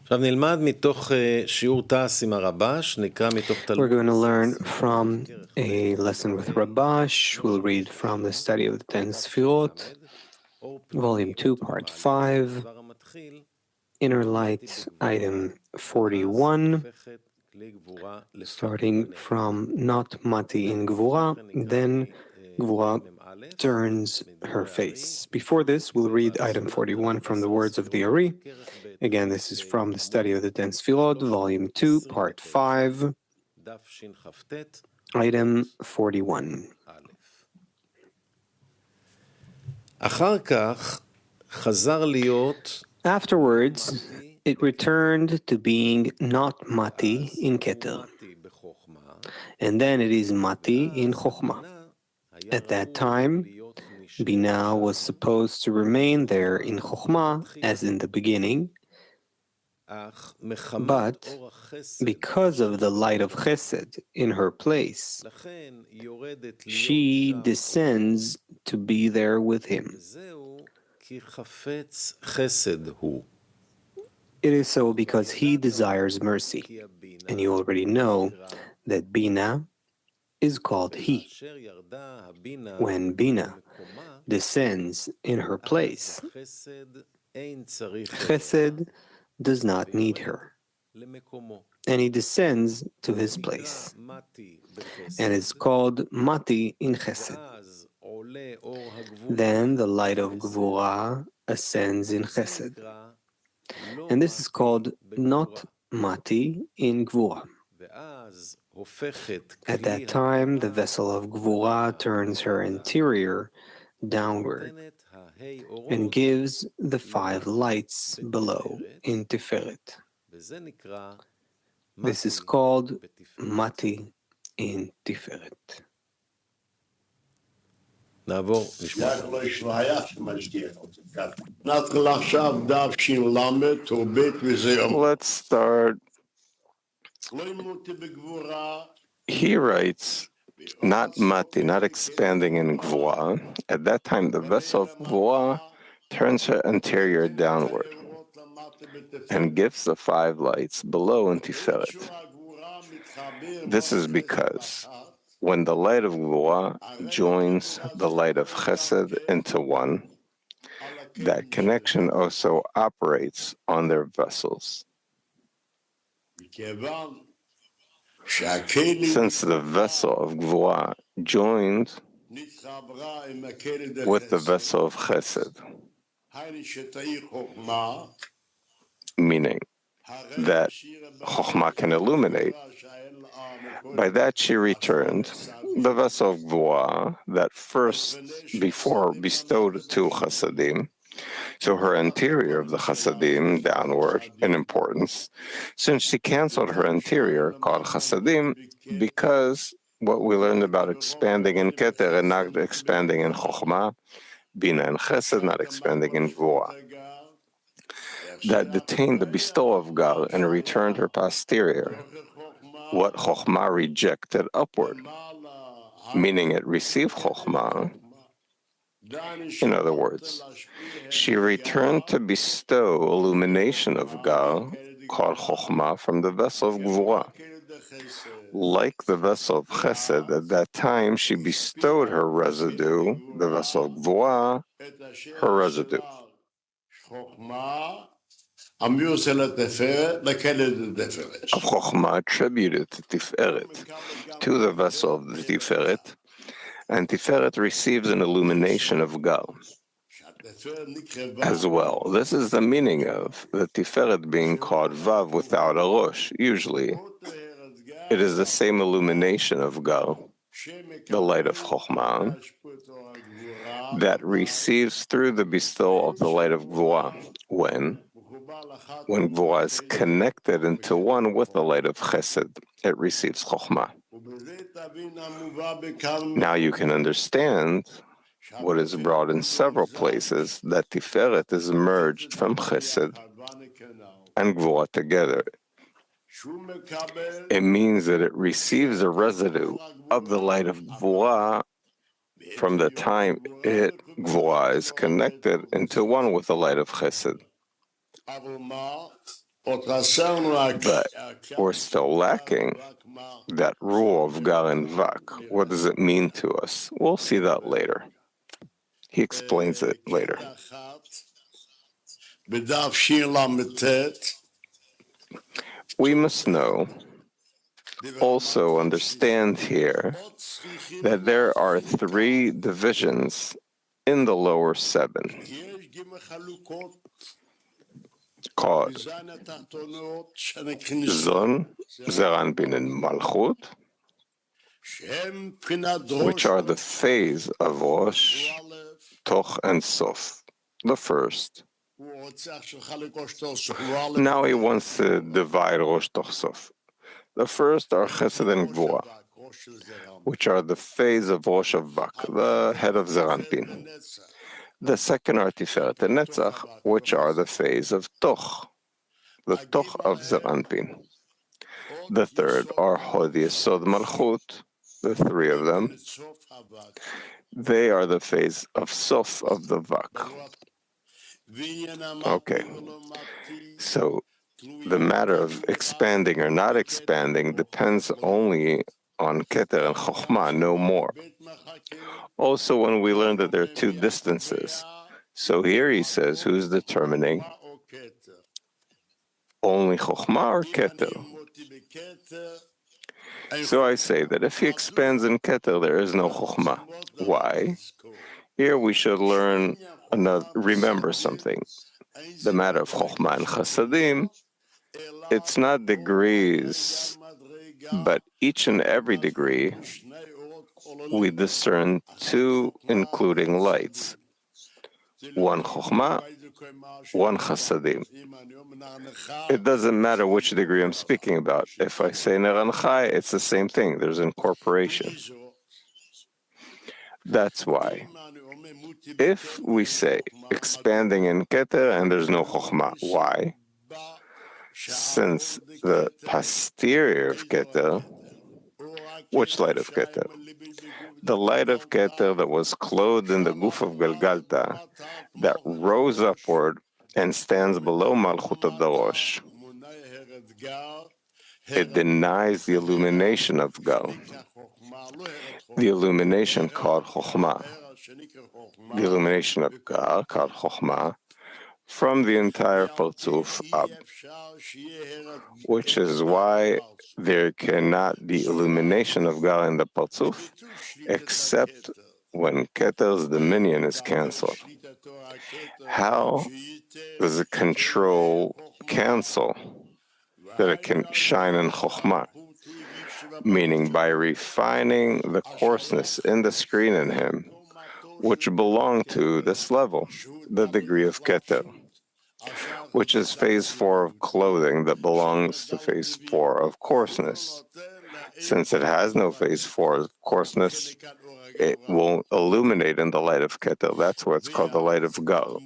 עכשיו נלמד מתוך שיעור תעש עם הרבש, נקרא מתוך We're going to learn from a lesson with Rabash. We'll read from the study of the 10 Sefirot, Volume 2, Part 5, Inner Light, Item 41, starting from not Mati in Gvura, then Gvura turns her face. Before this, we'll read item 41 from the words of the Ari. Again, this is from the study of the 10 Sefirot, Volume 2, Part 5, item 41. Afterwards, it returned to being not Mati in Keter, and then it is Mati in Chokhmah. At that time, Binah was supposed to remain there in Chokhmah as in the beginning, but because of the light of Chesed in her place, she descends to be there with him. It is so because he desires mercy, and you already know that Binah is called he. When Binah descends in her place, Chesed does not need her, and he descends to his place, and is called Mati in Chesed. Then the light of Gvura ascends in Chesed, and this is called not Mati in Gvura. At that time, the vessel of Gvura turns her interior downward and gives the 5 lights below in Tiferet. This is called Mati in Tiferet. Let's start. He writes, not Mati, not expanding in Gvura. At that time, the vessel of Gvura turns her interior downward and gives the 5 lights below in Tiferet. This is because when the light of Gvura joins the light of Chesed into one, that connection also operates on their vessels. Since the vessel of Gvura joined with the vessel of Chesed, meaning that Chokhmah can illuminate, by that she returned the vessel of Gvura that first before bestowed to Chasadim, so her interior of the Chasadim downward in importance, since she canceled her interior called Chasadim, because what we learned about expanding in Keter and not expanding in Chokhmah, Bina and Chesed not expanding in Gvura, that detained the bestowal of Gal and returned her posterior, what Chokhmah rejected upward, meaning it received Chokhmah. In other words, she returned to bestow illumination of Gal, called Chokhmah, from the vessel of Gvura. Like the vessel of Chesed, at that time she bestowed her residue, the vessel of Gvura, her residue. Of Chokhmah attributed to Tiferet, to the vessel of the Tiferet, and Tiferet receives an illumination of Gal as well. This is the meaning of the Tiferet being called Vav without a Rosh. Usually, it is the same illumination of Gal, the light of Chokhmah, that receives through the bestowal of the light of Gvura, when Gvura is connected into one with the light of Chesed, it receives Chokhmah. Now you can understand what is brought in several places, that Tiferet is merged from Chesed and Gvura together. It means that it receives a residue of the light of Gvura from the time Gvura is connected into one with the light of Chesed. But we're still lacking that rule of Gal and Vak. What does it mean to us? We'll see that later. He explains it later. We must know, also understand here, that there are three divisions in the lower seven, called Zon, Zeranpin, and Malchut, which are the phase of Rosh, Toch, and Sof. The first. Now he wants to divide Rosh, Toch, Sof. The first are Chesed and Gvura, which are the phase of Rosh of Vak, the head of Zeranpin. The second are Tiferet and Netzach, which are the phase of Toch, the Toch of Zeranpin. The third are Hod Yesod Malchut, the three of them. They are the phase of Sof of the Vak. Okay, so the matter of expanding or not expanding depends only on Keter and Chochmah, no more. Also, when we learn that there are two distances, so here he says, who's determining? Only Chochmah or Keter? So I say that if he expands in Keter, there is no Chochmah. Why? Here we should remember something. The matter of Chochmah and Chasadim, it's not degrees, but each and every degree we discern two including lights. One Chochmah, one Chasadim. It doesn't matter which degree I'm speaking about. If I say Neranchai, it's the same thing. There's incorporation. That's why. If we say expanding in Keter and there's no Chochmah, why? Since the posterior of Keter, which light of Keter? The light of Keter that was clothed in the Guf of Galgalta, that rose upward and stands below Malchut of the Rosh. It denies the illumination of Gal, the illumination called Chochmah, the illumination of Gal called Chochmah, from the entire Partzuf up, which is why there cannot be illumination of Gal in the Partzuf, except when Keter's dominion is cancelled. How does it cancel that it can shine in Chochmah? Meaning by refining the coarseness in the screen in him, which belong to this level, the degree of Keter, which is phase 4 of clothing that belongs to phase 4 of coarseness. Since it has no phase 4 of coarseness, it won't illuminate in the light of Keter. That's why it's called the light of Gal,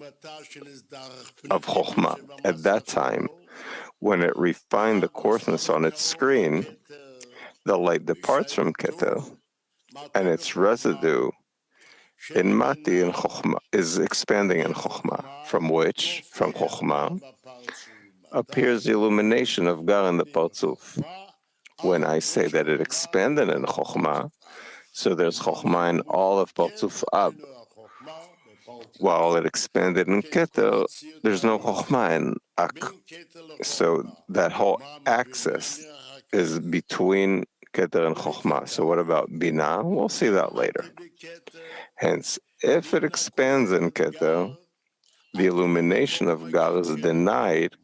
of Chochmah. At that time, when it refined the coarseness on its screen, the light departs from Keter, and its residue in Mati and Chochmah is expanding in Chochmah, from Chochmah, appears the illumination of Gal in the Partzuf. When I say that it expanded in Chochmah, so there's Chochmah in all of Partzuf Ab. While it expanded in Keter, there's no Chochmah in Ak. So that whole axis is between Keter and Chochmah. So what about Binah? We'll see that later. Hence, if it expands in Keter, the illumination of Gal is denied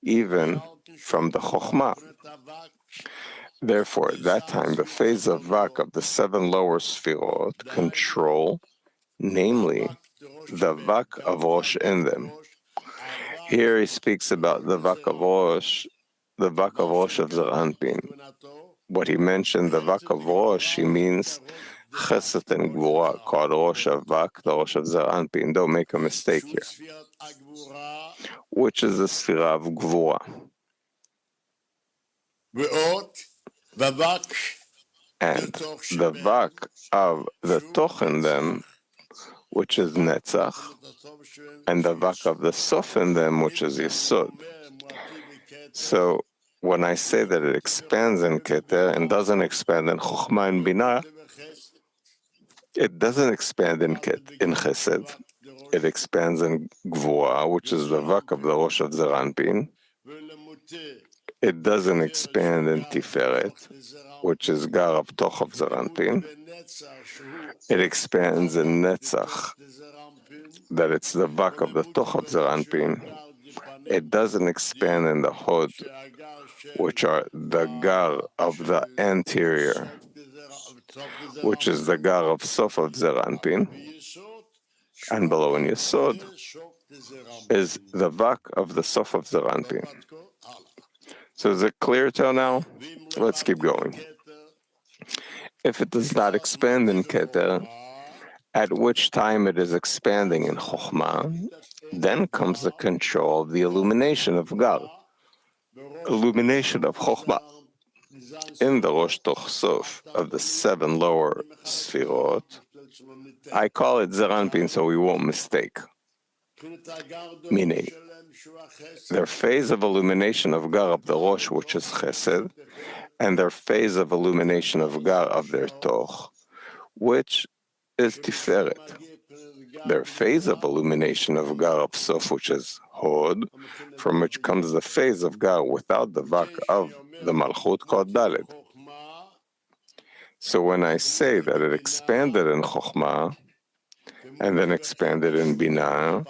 even from the Chochmah. Therefore, at that time, the phase of Vak of the 7 lower Sefirot control, namely, the Vak of Rosh in them. Here he speaks about the Vak of Rosh of Zeranpin. What he mentioned, the Vak of Rosh, he means Chesed and Gvura, called Rosh of Vak, the Rosh of Zeranpin. Don't make a mistake here. Which is the Sefirah of Gvura. And the Vak of the Toch in them, which is Netzach, and the Vak of the Sof in them, which is Yesod. So when I say that it expands in Keter and doesn't expand in Chokhmah and Binah, it doesn't expand in Chesed. It expands in Gvura, which is the Vak of the Rosh of Zeranpin. It doesn't expand in Tiferet, which is Gar of Toch of Zeranpin. It expands in Netzach, that it's the Vak of the Toch of Zeranpin. It doesn't expand in the Hod, which are the Gar of the anterior, which is the Gar of Sof of Zeranpin. And below in Yesod is the Vak of the Sof of Zeranpin. So is it clear till now? Let's keep going. If it does not expand in Keter, at which time it is expanding in Chokhmah, then comes the control of the illumination of Gar, illumination of Chokhmah. In the Rosh Toch Sof of the 7 lower Sefirot, I call it Zeranpin so we won't mistake. Meaning, their phase of illumination of Gar of the Rosh, which is Chesed, and their phase of illumination of Gar of their Toch, which is Tiferet. Their phase of illumination of Gar of Sof, which is Hod, from which comes the phase of Gar without the Vak of the Malchut called Daled. So when I say that it expanded in Chokhmah, and then expanded in Binah,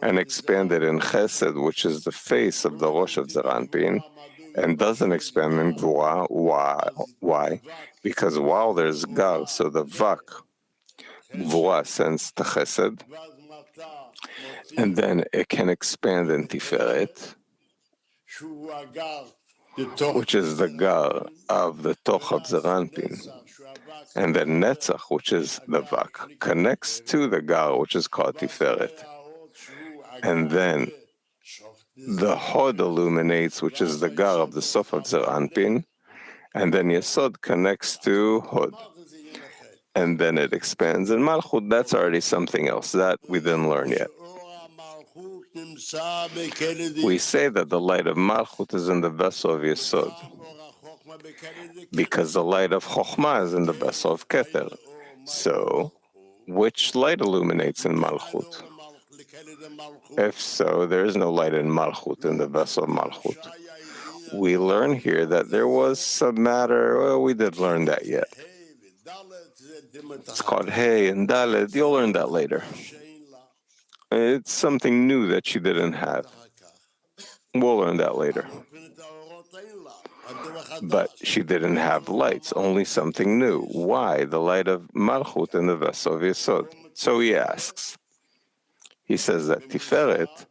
and expanded in Chesed, which is the face of the Rosh of Zeranpin, and doesn't expand in Gvura. Why? Because while there's Gar, so the Vak, Gvura sends to Chesed, and then it can expand in Tiferet, which is the Gar of the Toch of Zeranpin. And then Netzach, which is the Vak, connects to the Gar, which is called Tiferet. And then the Hod illuminates, which is the Gar of the Sof of Zeranpin. And then Yesod connects to Hod. And then it expands in Malchut. That's already something else. That we didn't learn yet. We say that the light of Malchut is in the vessel of Yesod, because the light of Chokhmah is in the vessel of Keter. So, which light illuminates in Malchut? If so, there is no light in Malchut, in the vessel of Malchut. We learn here that there was some matter. Well, we did learn that yet. It's called Hey and Daled. You'll learn that later. It's something new that she didn't have. We'll learn that later. But she didn't have lights, only something new. Why? The light of Malchut in the vessel of Yesod. So he asks. He says that Tiferet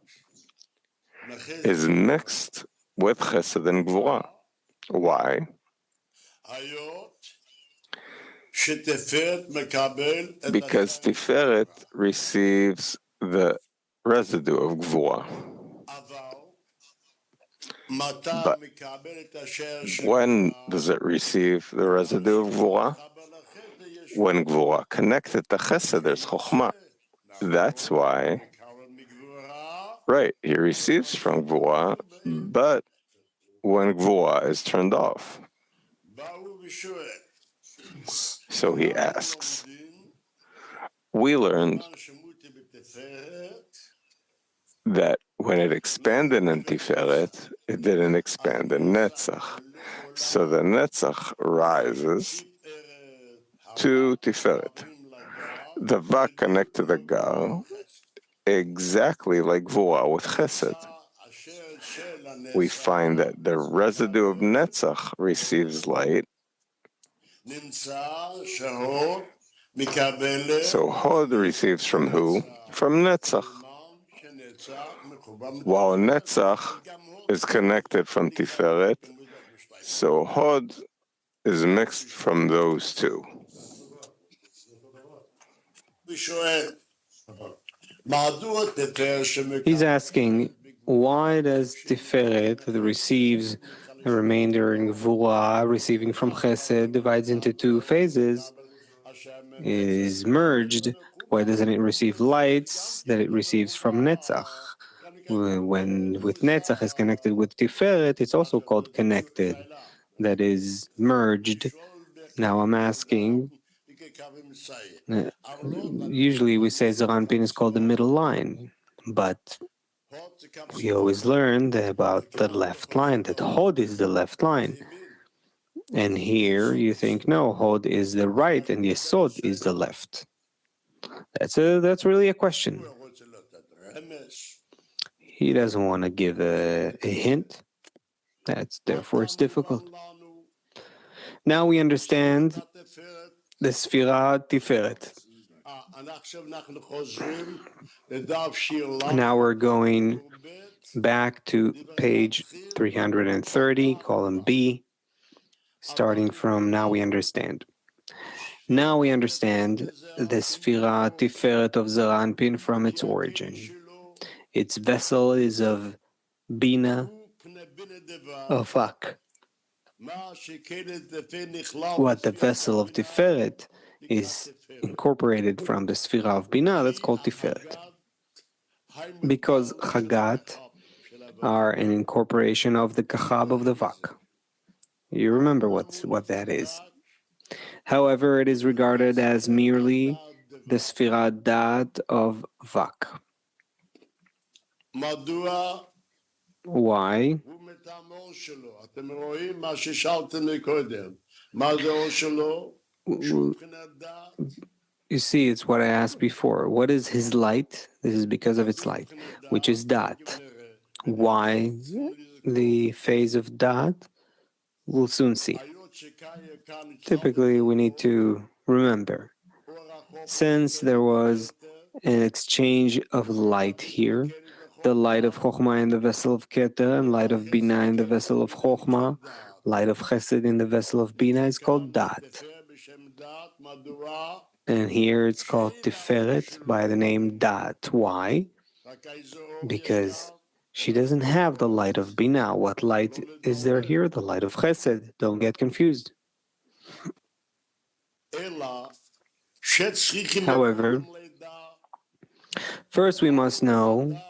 is mixed with Chesed and Gvura. Why? Because Tiferet receives the residue of Gvura. But when does it receive the residue of Gvura? When Gvura connected to Chesed, there's Chokhmah. That's why, right, he receives from Gvura, but when Gvura is turned off. So he asks, we learned that when it expanded in Tiferet, it didn't expand in Netzach. So the Netzach rises to Tiferet. The Vak connect to the Gar exactly like Gvura with Chesed. We find that the residue of Netzach receives light. So Hod receives from who? From Netzach. While Netzach is connected from Tiferet, so Hod is mixed from those two. He's asking, why does Tiferet, that receives the remainder in Gvura, receiving from Chesed, divides into two phases, is merged? Why doesn't it receive lights that it receives from Netzach? When with Netzach is connected with Tiferet, it's also called connected, that is merged. Now I'm asking, usually we say Zeranpin is called the middle line, but we always learned about the left line, that Hod is the left line. And here you think, no, Hod is the right and Yesod is the left. That's really a question. He doesn't want to give a hint. Therefore it's difficult. Now we understand the Sefirot Tiferet. Now we're going back to page 330, column B, starting from Now We Understand. Now we understand the Sefirot Tiferet of Zeranpin from its origin. Its vessel is of Bina, of Ak. What the vessel of Tiferet is incorporated from the Sefirah of Bina, that's called Tiferet. Because Chagat are an incorporation of the Kachab of the Vak. You remember what that is. However, it is regarded as merely the Sefirah Dat of Vak. Why? You see, it's what I asked before. What is his light? This is because of its light, which is Dat. Why the phase of Dat? We'll soon see. Typically, we need to remember, since there was an exchange of light here, the light of Chokhmah in the vessel of Keter and light of Bina in the vessel of Chokhmah, light of Chesed in the vessel of Bina is called Dat. And here it's called Tiferet by the name Dat. Why? Because she doesn't have the light of Bina. What light is there here? The light of Chesed. Don't get confused. However, first we must know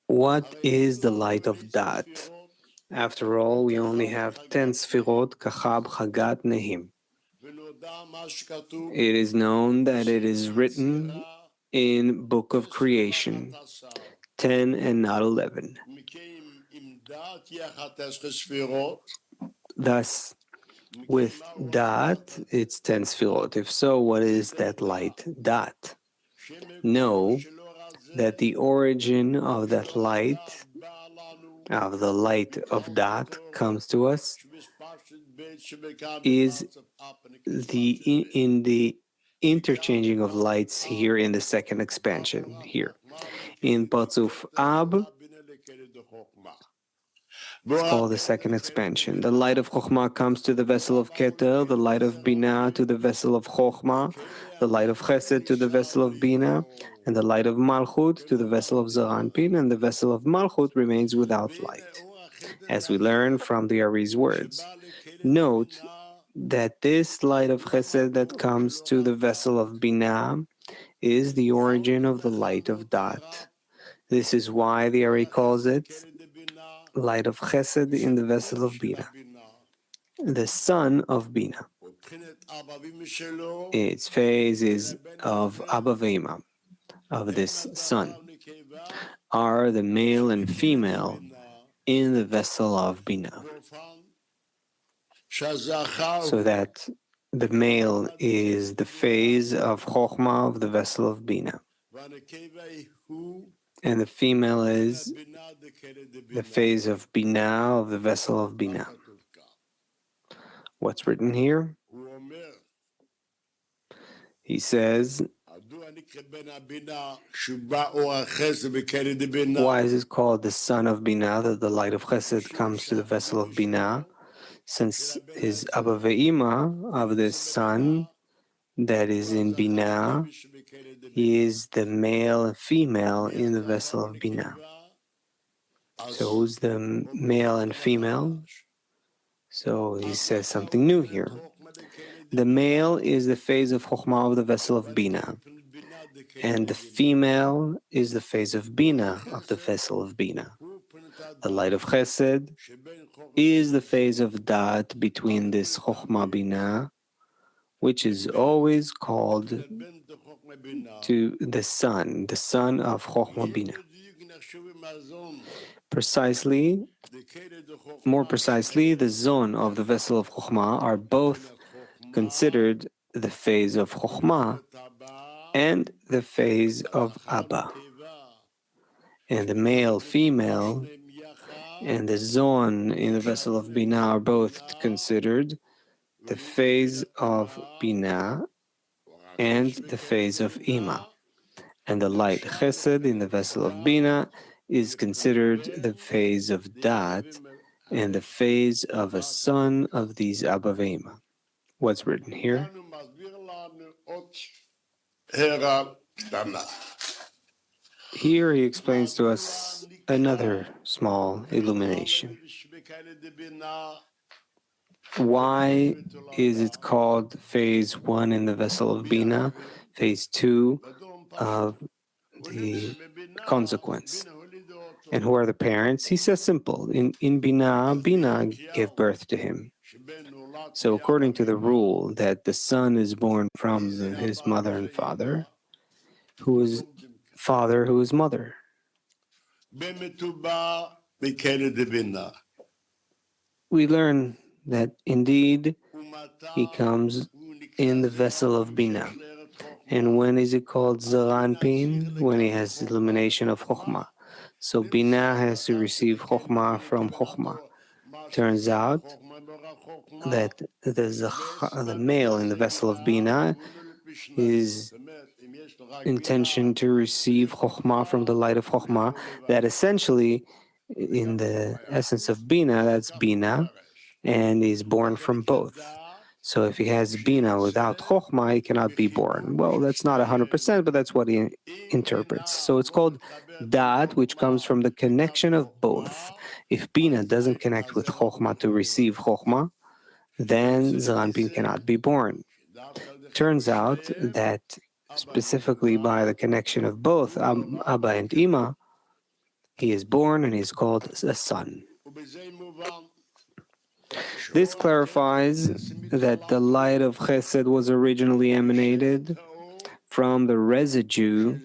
what is the light of Dat. After all, we only have 10 Sefirot, Kachab, Chagat, Nehim. It is known that it is written in Book of Creation, 10 and not 11. Thus, with Dat, it's 10 Sefirot. If so, what is that light Dat? Know that the origin of that light, of the light of Dat, comes to us is in the interchanging of lights here in the second expansion here. In Patzuf Ab, it's called the second expansion. The light of Chokhmah comes to the vessel of Keter, the light of Bina to the vessel of Chokhmah, the light of Chesed to the vessel of Bina, and the light of Malchut to the vessel of Zeranpin, and the vessel of Malchut remains without light. As we learn from the Ari's words, note that this light of Chesed that comes to the vessel of Bina is the origin of the light of Dat. This is why the Ari calls it light of Chesed in the vessel of Bina, the son of Bina. Its phase is of Abba Ve'ima, of this son, are the male and female in the vessel of Bina. So that the male is the phase of Chokhmah of the vessel of Bina, and the female is the phase of Bina of the vessel of Bina. What's written here? He says, why is it called the son of Bina, that the light of Chesed comes to the vessel of Bina? Since his Abba Ve'ima of this son that is in Bina, he is the male and female in the vessel of Bina. So who's the male and female? So he says something new here. The male is the phase of Chokhmah of the vessel of Bina. and the female is the phase of Bina, of the vessel of Bina. The light of Chesed is the phase of Dat between this Chokhmah Bina, which is always called to the son of Chokhmah Bina. More precisely, the zone of the vessel of Chokhmah are both considered the phase of Chokhmah and the phase of Abba. And the male, female, and the zone in the vessel of Bina are both considered the phase of Bina and the phase of Ima. And the light Chesed in the vessel of Bina is considered the phase of Dat and the phase of a son of these Abba Ve'ima. What's written here? Here he explains to us another small illumination. Why is it called phase 1 in the vessel of Bina, phase 2 of the consequence? And who are the parents? He says simple. In Bina, Bina gave birth to him. So according to the rule that the son is born from his mother and father, who is father, who is mother? We learn that indeed he comes in the vessel of Bina. And when is it called Zaranpin? When he has illumination of Chokhmah. So Bina has to receive Chokhmah from Chokhmah. Turns out that the male in the vessel of Bina is intention to receive Chokhmah from the light of Chokhmah, that essentially, in the essence of Bina, that's Bina, and is born from both. So if he has Bina without Chokhmah, he cannot be born. Well, that's not 100%, but that's what he interprets. So it's called Dat, which comes from the connection of both. If Bina doesn't connect with Chokhmah to receive Chokhmah, then Zaranpin cannot be born. Turns out that specifically by the connection of both Abba and Ima, he is born and he is called a son. This clarifies that the light of Chesed was originally emanated from the residue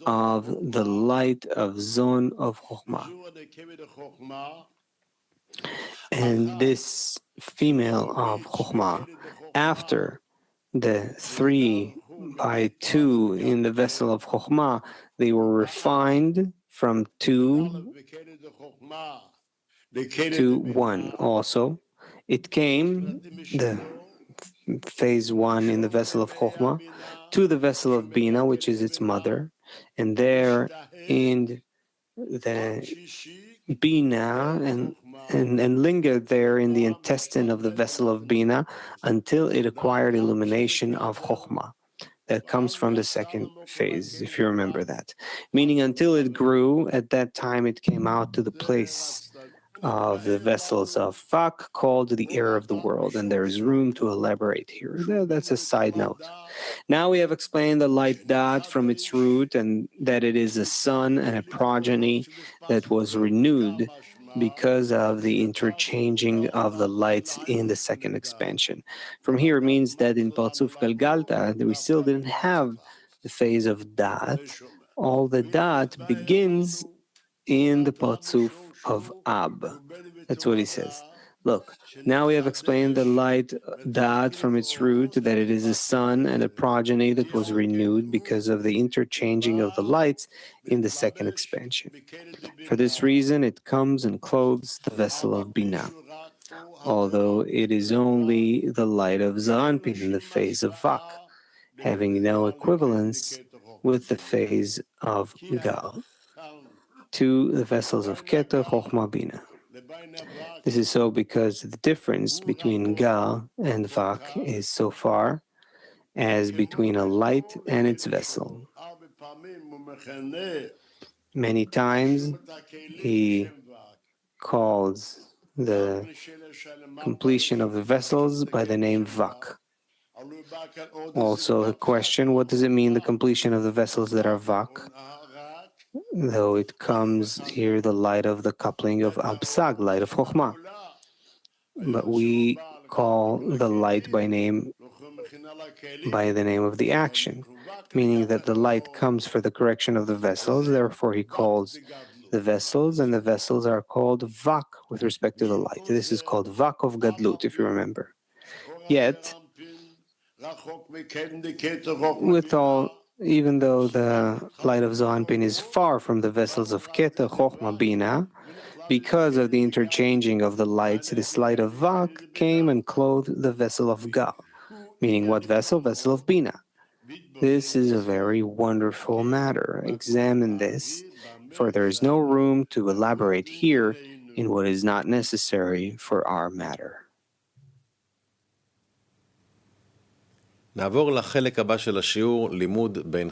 of the light of Zon of Chokhmah. And this female of Chokhmah, after the 3 by 2 in the vessel of Chokhmah, they were refined from 2 to 1 also. It came, the phase 1 in the vessel of Chokhmah, to the vessel of Bina, which is its mother, and there in the Bina and lingered there in the intestine of the vessel of Bina until it acquired illumination of Chokhmah. That comes from the second phase, if you remember that. Meaning until it grew, at that time it came out to the place of the vessels of Vak called the air of the world, and there is room to elaborate here. That's a side note. Now we have explained the light dot from its root, and that it is a son and a progeny that was renewed because of the interchanging of the lights in the second expansion. From here, it means that in Parzuf Galgalta, we still didn't have the phase of dot. All the dot begins in the Parzuf of Ab. That's what he says. Look, now we have explained the light dot from its root, that it is a son and a progeny that was renewed because of the interchanging of the lights in the second expansion. For this reason, it comes and clothes the vessel of Bina, although it is only the light of Zaranpin in the phase of Vak, having no equivalence with the phase of Gal to the vessels of Keter, Chokhmah, Bina. This is so because the difference between Gal and Vak is so far as between a light and its vessel. Many times he calls the completion of the vessels by the name Vak. Also, a question, what does it mean, the completion of the vessels that are vak? Though it comes here, the light of the coupling of absag, light of chokhmah. But we call the light by the name of the action, meaning that the light comes for the correction of the vessels, therefore he calls the vessels, and the vessels are called vak with respect to the light. This is called vak of gadlut, if you remember. Yet, even though the light of Zohanpin is far from the vessels of Keter, Chokhmah, Bina, because of the interchanging of the lights, this light of Vak came and clothed the vessel of Gal, meaning what vessel? Vessel of Bina. This is a very wonderful matter. Examine this, for there is no room to elaborate here in what is not necessary for our matter. נעבור לחלק הבא של השיעור, לימוד בין